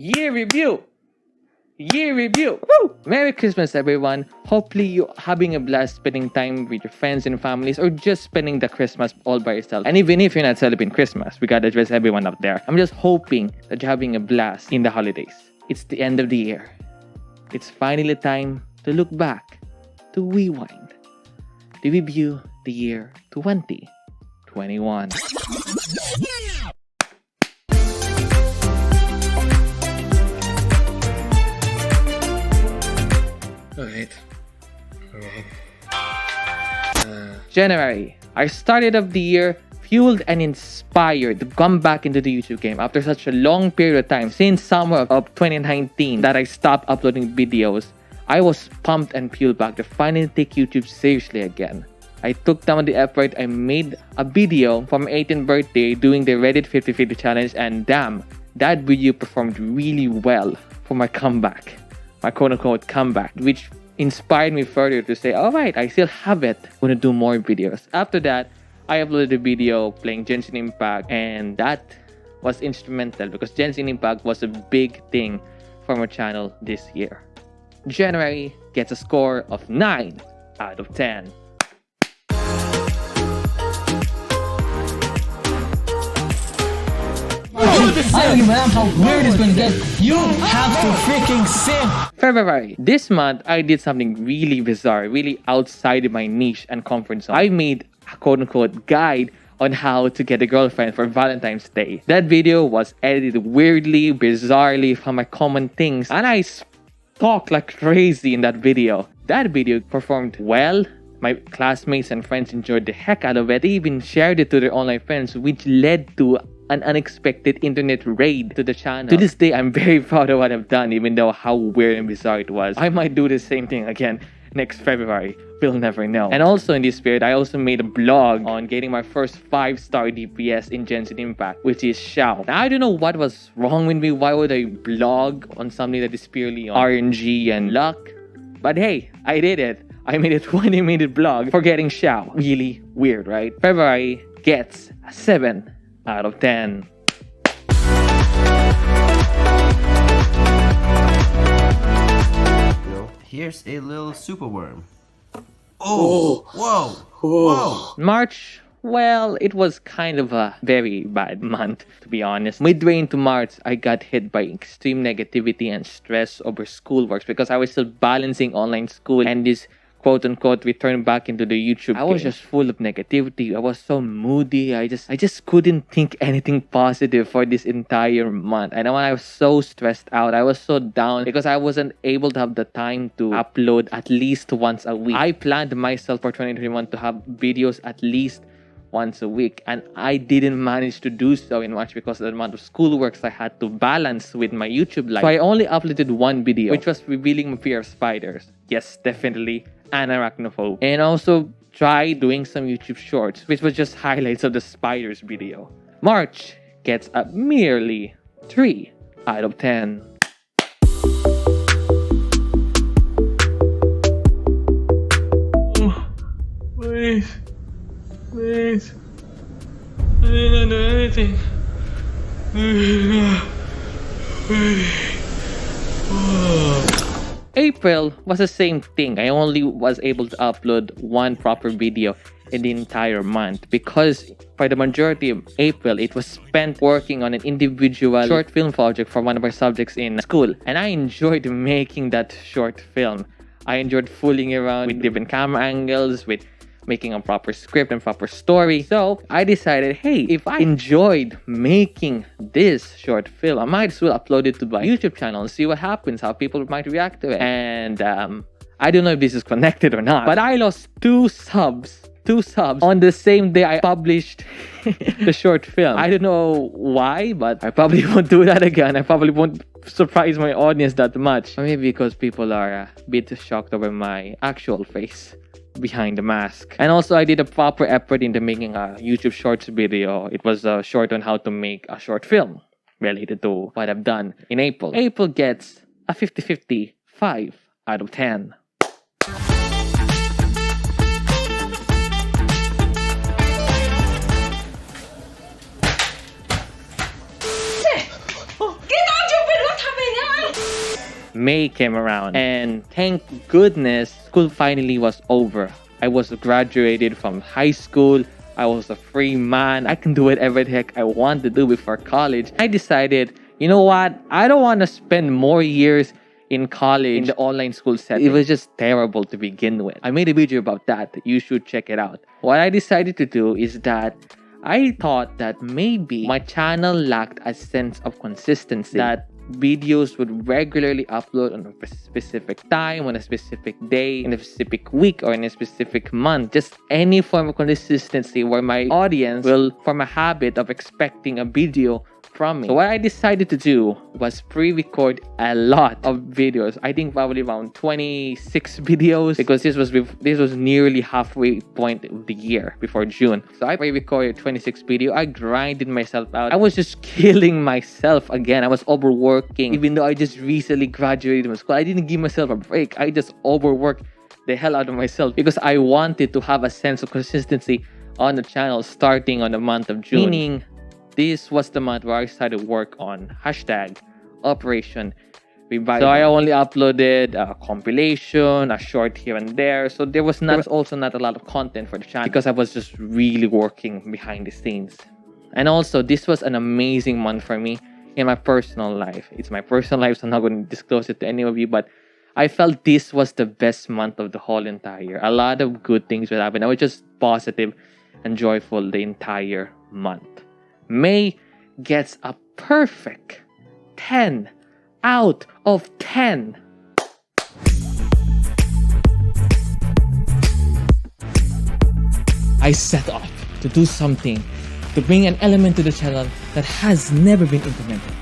Year review! Year review! Woo! Merry Christmas, everyone! Hopefully you're having a blast spending time with your friends and families or just spending the Christmas all by yourself. And even if you're not celebrating Christmas, we gotta address everyone out there. I'm just hoping that you're having a blast in the holidays. It's the end of the year. It's finally time to look back, to rewind, to review the year 2021. Alright. January. I started off the year fueled and inspired to come back into the YouTube game after such a long period of time since summer of 2019 that I stopped uploading videos. I was pumped and fueled back to finally take YouTube seriously again. I took down the effort. I made a video for my 18th birthday doing the Reddit 50/50 challenge, and damn, that video performed really well for my comeback. My quote-unquote comeback, which inspired me further to say, alright, I still have it. I'm gonna do more videos. After that, I uploaded a video playing Genshin Impact, and that was instrumental because Genshin Impact was a big thing for my channel this year. January gets a score of 9 out of 10. I don't give a damn how weird it's gonna get. You have to freaking simp. February. This month, I did something really bizarre, really outside of my niche and comfort zone. I made a quote-unquote guide on how to get a girlfriend for Valentine's Day. That video was edited weirdly, bizarrely from my common things, and I talked like crazy in that video. That video performed well. My classmates and friends enjoyed the heck out of it. They even shared it to their online friends, which led to an unexpected internet raid to the channel. To this day, I'm very proud of what I've done, even though how weird and bizarre it was. I might do the same thing again next February. We'll never know. And also in this period, I also made a blog on getting my first 5-star DPS in Genshin Impact, which is Shoutout. Now, I don't know what was wrong with me. Why would I blog on something that is purely on RNG and luck? But hey, I did it. I made a 20-minute blog for getting Shoutout. Really weird, right? February gets a 7 out of 10. Here's a little super worm. Oh! Whoa! Whoa! March, well, it was kind of a very bad month, to be honest. Midway into March, I got hit by extreme negativity and stress over schoolwork because I was still balancing online school and this quote-unquote return back into the YouTube game. I was just full of negativity. I was so moody. I just couldn't think anything positive for this entire month. And when I was so stressed out, I was so down because I wasn't able to have the time to upload at least once a week. I planned myself for 2021 to have videos at least once a week, and I didn't manage to do so in March because of the amount of schoolworks I had to balance with my YouTube life. So I only uploaded one video, which was revealing my fear of spiders. Yes, definitely an arachnophobe. And also try doing some YouTube shorts, which was just highlights of the spiders video. March gets a merely 3 out of 10. Please. Please. I didn't do anything. April was the same thing. I only was able to upload one proper video in the entire month because for the majority of April, it was spent working on an individual short film project for one of our subjects in school. And I enjoyed making that short film. I enjoyed fooling around with different camera angles, with making a proper script and proper story. So I decided, hey, if I enjoyed making this short film, I might as well upload it to my YouTube channel and see what happens, how people might react to it. And I don't know if this is connected or not, but I lost 2 subs on the same day I published the short film. I don't know why, but I probably won't do that again. I probably won't surprise my audience that much. Or maybe because people are a bit shocked over my actual face behind the mask. And also I did a proper effort into making a YouTube Shorts video. It was a short on how to make a short film related to what I've done in April. April gets a 50-50 5 out of 10. Get out, you will not have May came around, and thank goodness, school finally was over. I was graduated from high school. I was a free man. I can do whatever the heck I want to do before college. I decided, you know what? I don't want to spend more years in college in the online school setting. It was just terrible to begin with. I made a video about that. You should check it out. What I decided to do is that I thought that maybe my channel lacked a sense of consistency, that videos would regularly upload on a specific time, on a specific day, in a specific week, or in a specific month. Just any form of consistency where my audience will form a habit of expecting a video from me. So what I decided to do was pre-record a lot of videos. I think probably around 26 videos, because this was nearly halfway point of the year, before June. So I pre-recorded 26 videos. I grinded myself out. I was just killing myself again. I was overworking. Even though I just recently graduated from school, I didn't give myself a break. I just overworked the hell out of myself because I wanted to have a sense of consistency on the channel starting on the month of June. Meaning, this was the month where I started work on hashtag Operation Revival. So I only uploaded a compilation, a short here and there. So there was also not a lot of content for the channel because I was just really working behind the scenes. And also, this was an amazing month for me in my personal life. It's my personal life, so I'm not going to disclose it to any of you, but I felt this was the best month of the whole entire year. A lot of good things would happen. I was just positive and joyful the entire month. May gets a perfect 10 out of 10. I set off to do something to bring an element to the channel that has never been implemented.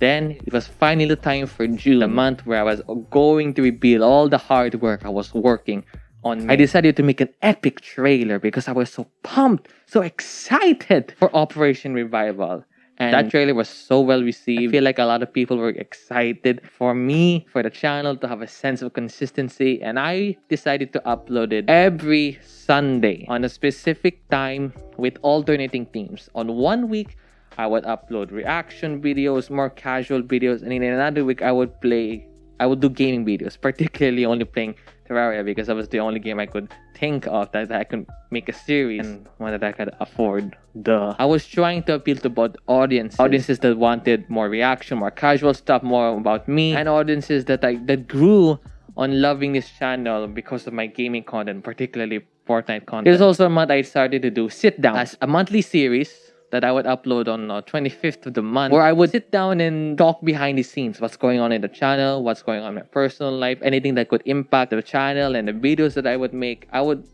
Then it was finally time for June, the month where I was going to reveal all the hard work I was working on May. I decided to make an epic trailer because I was so pumped, so excited for Operation Revival. And that trailer was so well received. I feel like a lot of people were excited for me, for the channel to have a sense of consistency. And I decided to upload it every Sunday on a specific time with alternating themes. On one week, I would upload reaction videos, more casual videos. And in another week, I would do gaming videos, particularly only playing Terraria because that was the only game I could think of that I could make a series and one that I could afford. I was trying to appeal to both audiences that wanted more reaction, more casual stuff, more about me, and audiences that grew on loving this channel because of my gaming content, particularly Fortnite content. There's also a month I started to do sit down as a monthly series that I would upload on 25th of the month, where I would sit down and talk behind the scenes, what's going on in the channel, what's going on in my personal life, anything that could impact the channel and the videos that I would make. I would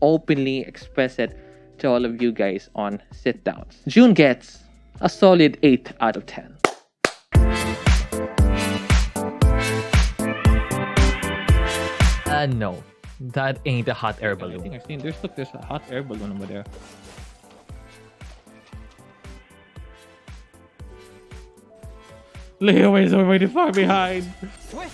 openly express it to all of you guys on sit downs. June gets a solid 8 out of 10. No, that ain't a hot air balloon. I think I've seen there's a hot air balloon over there. Leo is already far behind.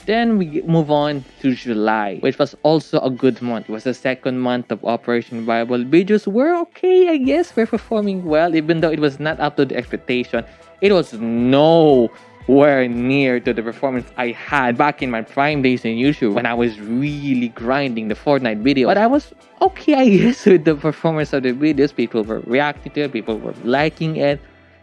Then we move on to July, which was also a good month. It was the second month of Operation Revival. Videos were okay, I guess. We're performing well, even though it was not up to the expectation. It was nowhere near to the performance I had back in my prime days in YouTube when I was really grinding the Fortnite video. But I was okay, I guess, with the performance of the videos. People were reacting to it. People were liking it,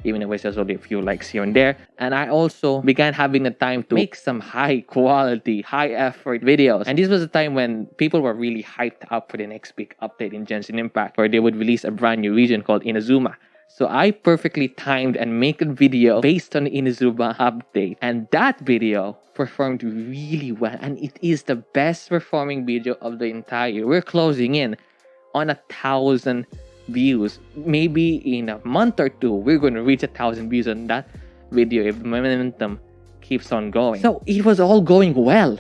even if it was only a few likes here and there. And I also began having the time to make some high quality, high effort videos. And this was a time when people were really hyped up for the next big update in Genshin Impact, where they would release a brand new region called Inazuma. So I perfectly timed and made a video based on the Inazuma update. And that video performed really well. And it is the best performing video of the entire year. We're closing in on 1,000 views. Maybe in a month or two, we're going to reach 1,000 views on that video if the momentum keeps on going. So it was all going well.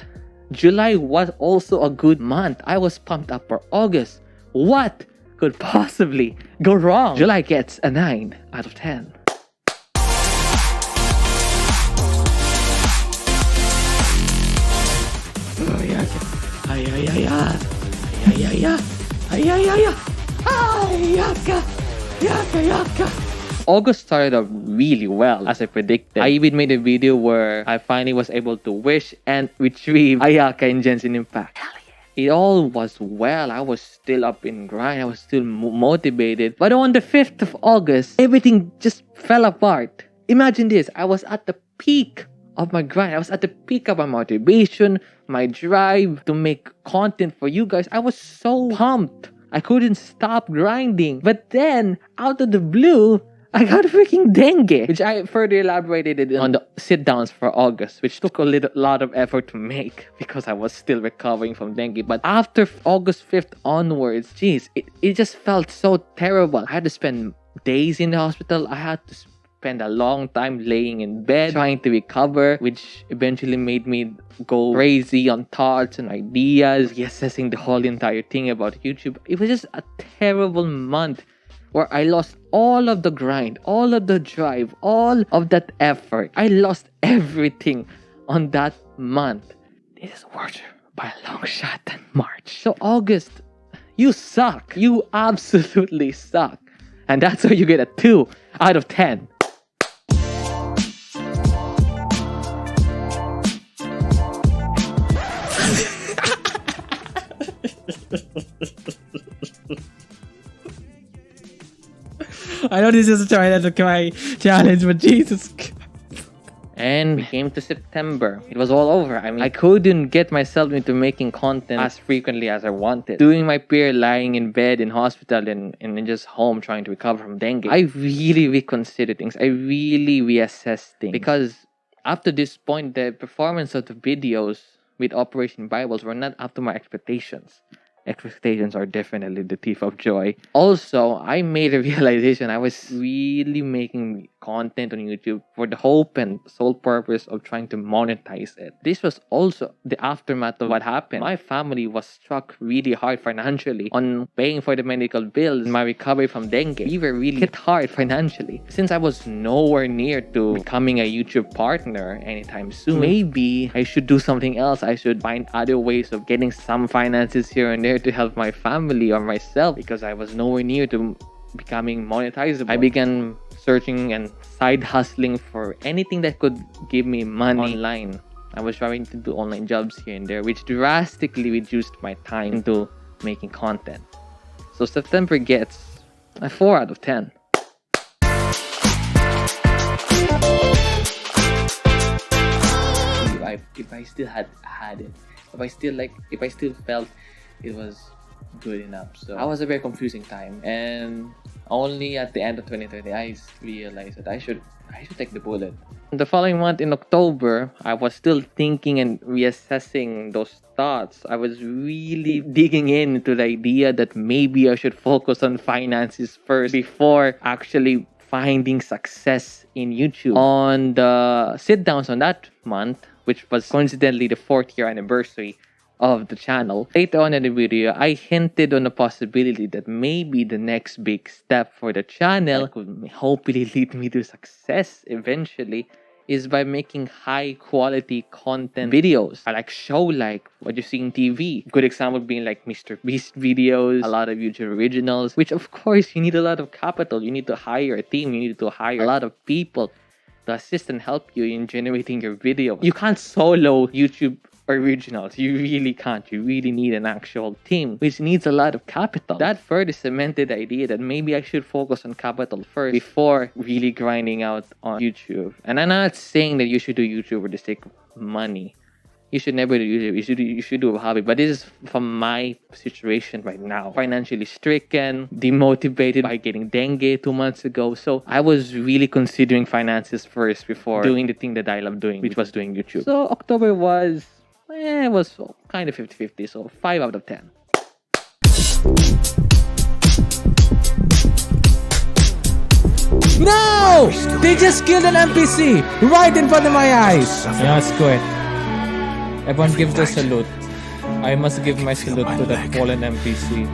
July was also a good month. I was pumped up for August. What could possibly go wrong? July gets a 9 out of 10. August started off really well, as I predicted. I even made a video where I finally was able to wish and retrieve Ayaka in Genshin Impact. It all was well. I was still up in grind. I was still motivated. But on the 5th of August, everything just fell apart. Imagine this. I was at the peak of my grind. I was at the peak of my motivation, my drive to make content for you guys. I was so pumped. I couldn't stop grinding. But then, out of the blue, I got freaking dengue, which I further elaborated on the sit-downs for August, which took a lot of effort to make because I was still recovering from dengue. But after August 5th onwards, geez, it just felt so terrible. I had to spend days in the hospital. I had to spend a long time laying in bed trying to recover, which eventually made me go crazy on thoughts and ideas, reassessing the whole entire thing about YouTube. It was just a terrible month where I lost all of the grind, all of the drive, all of that effort. I lost everything on that month. This is worse by a long shot than March. So August, you suck. You absolutely suck. And that's why you get a 2 out of 10. I know this is a try to cry challenge, but Jesus. And we came to September. It was all over. I mean, I couldn't get myself into making content as frequently as I wanted. Doing my peer lying in bed in hospital and just home trying to recover from dengue. I really reconsidered things. I really reassessed things. Because up to this point, the performance of the videos with Operation Bibles were not up to my expectations. Expectations are definitely the thief of joy. Also, I made a realization I was really making content on YouTube for the hope and sole purpose of trying to monetize it. This was also the aftermath of what happened. My family was struck really hard financially on paying for the medical bills, my recovery from dengue. We were really hit hard financially. Since I was nowhere near to becoming a YouTube partner anytime soon, maybe I should do something else. I should find other ways of getting some finances here and there to help my family or myself, because I was nowhere near to becoming monetizable. I began searching and side hustling for anything that could give me money online. I was trying to do online jobs here and there, which drastically reduced my time into making content. So September gets a 4 out of 10. If I still had it, if I still felt it was good enough. So that was a very confusing time, and only at the end of 2020 I realized that I should take the bullet. The following month in October, I was still thinking and reassessing those thoughts. I was really digging into the idea that maybe I should focus on finances first before actually finding success in YouTube. On the sit downs on that month, which was coincidentally the 4th year anniversary of the channel, later on in the video, I hinted on the possibility that maybe the next big step for the channel could hopefully lead me to success eventually is by making high quality content videos. I like what you see in TV. Good example being like Mr. Beast videos, a lot of YouTube originals, which of course you need a lot of capital. You need to hire a team. You need to hire a lot of people to assist and help you in generating your video. You can't solo YouTube originals. You really can't. You really need an actual team, which needs a lot of capital. That further cemented the idea that maybe I should focus on capital first before really grinding out on YouTube. And I'm not saying that you should do YouTube for the sake of money. You should never do YouTube. You should do a hobby. But this is from my situation right now. Financially stricken, demotivated by getting dengue 2 months ago. So I was really considering finances first before doing the thing that I love doing, which was doing YouTube. So October was kind of 50-50. So 5 out of 10. No! They just killed an NPC right in front of my eyes. Yeah, screw it. Everyone gives the salute. I must give my salute to that fallen NPC.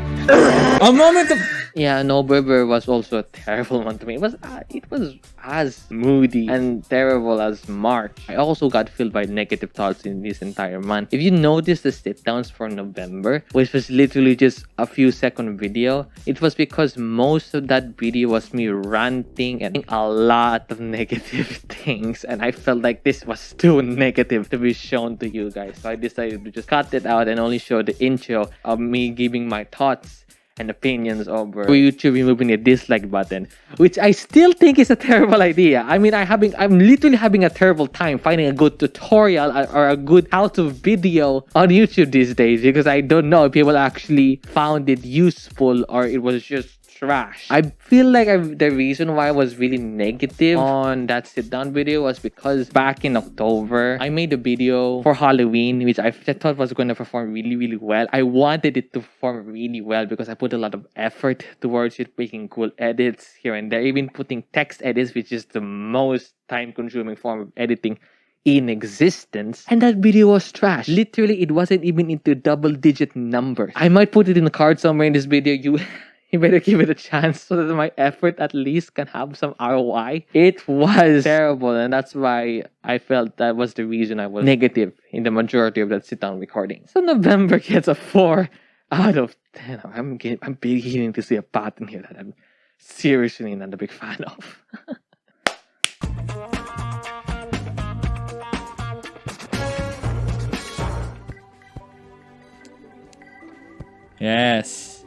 A moment of... Yeah, November was also a terrible month to me. It was as moody and terrible as March. I also got filled by negative thoughts in this entire month. If you notice the sit downs for November, which was literally just a few second video, it was because most of that video was me ranting and a lot of negative things, and I felt like this was too negative to be shown to you guys. So I decided to just cut it out and only show the intro of me giving my thoughts and opinions over YouTube removing the dislike button, which I still think is a terrible idea. I mean, I'm literally having a terrible time finding a good tutorial or a good how-to video on YouTube these days, because I don't know if people actually found it useful or it was just trash. I feel like the reason why I was really negative on that sit down video was because back in October, I made a video for Halloween, which I thought was going to perform really, really well. I wanted it to perform really well because I put a lot of effort towards it, making cool edits here and there, even putting text edits, which is the most time-consuming form of editing in existence. And that video was trash. Literally, it wasn't even into double-digit numbers. I might put it in the card somewhere in this video. You better give it a chance so that my effort at least can have some ROI. It was terrible, and that's why I felt that was the reason I was negative in the majority of that sit-down recording. So November gets a 4 out of 10. I'm beginning to see a pattern here that I'm seriously not a big fan of. Yes.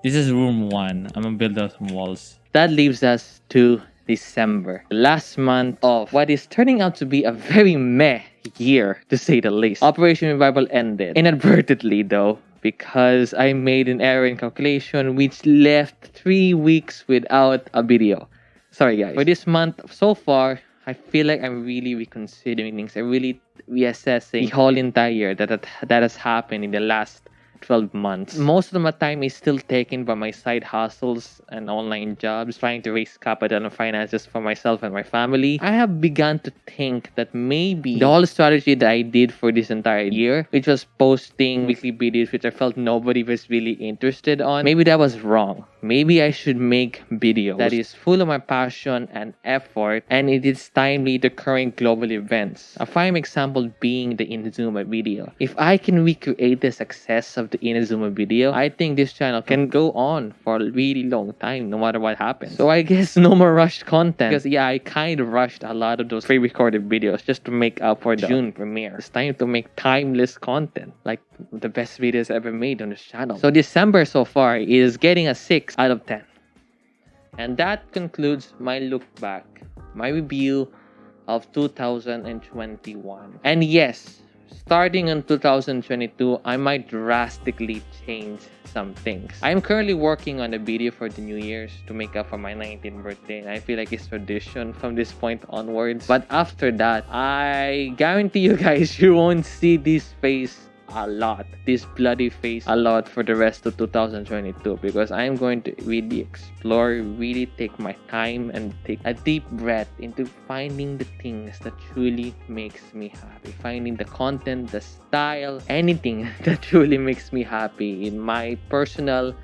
This is room 1. I'm gonna build out some walls. That leaves us to December, the last month of what is turning out to be a very meh year, to say the least. Operation Revival ended inadvertently, though, because I made an error in calculation which left 3 weeks without a video. Sorry guys. For this month so far, I feel like I'm really reconsidering things. I'm really reassessing the whole entire year that has happened in the last 12 months. Most of my time is still taken by my side hustles and online jobs, trying to raise capital and finances for myself and my family. I have begun to think that maybe the whole strategy that I did for this entire year, which was posting weekly videos which I felt nobody was really interested on, maybe that was wrong. Maybe I should make videos that is full of my passion and effort, and it is timely to current global events. A prime example being the Inazuma video. If I can recreate the success of the Inazuma video, I think this channel can go on for a really long time, no matter what happens. So I guess no more rushed content, because yeah, I kind of rushed a lot of those pre-recorded videos just to make up for the June premiere. It's time to make timeless content, like the best videos ever made on this channel. So December so far is getting a 6 out of 10. And that concludes my look back, my review of 2021. And yes, starting in 2022, I might drastically change some things. I am currently working on a video for the New Year's to make up for my 19th birthday, and I feel like it's tradition from this point onwards. But after that, I guarantee you guys, you won't see this face a lot, this bloody face a lot for the rest of 2022, because I'm going to really explore, really take my time and take a deep breath into finding the things that truly makes me happy, finding the content, the style, anything that truly makes me happy in my personal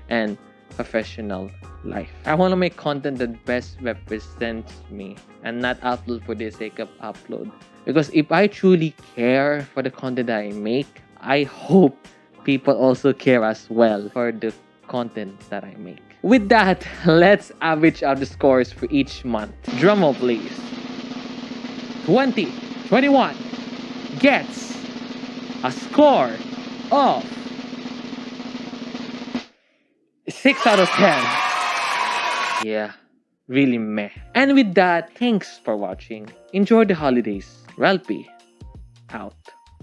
and professional life. I want to make content that best represents me and not upload for the sake of upload. Because if I truly care for the content that I make, I hope people also care as well for the content that I make. With that, let's average out the scores for each month. Drumroll please. 2021 gets a score of 6 out of 10. Yeah, really meh. And with that, thanks for watching. Enjoy the holidays. Ralphie, out.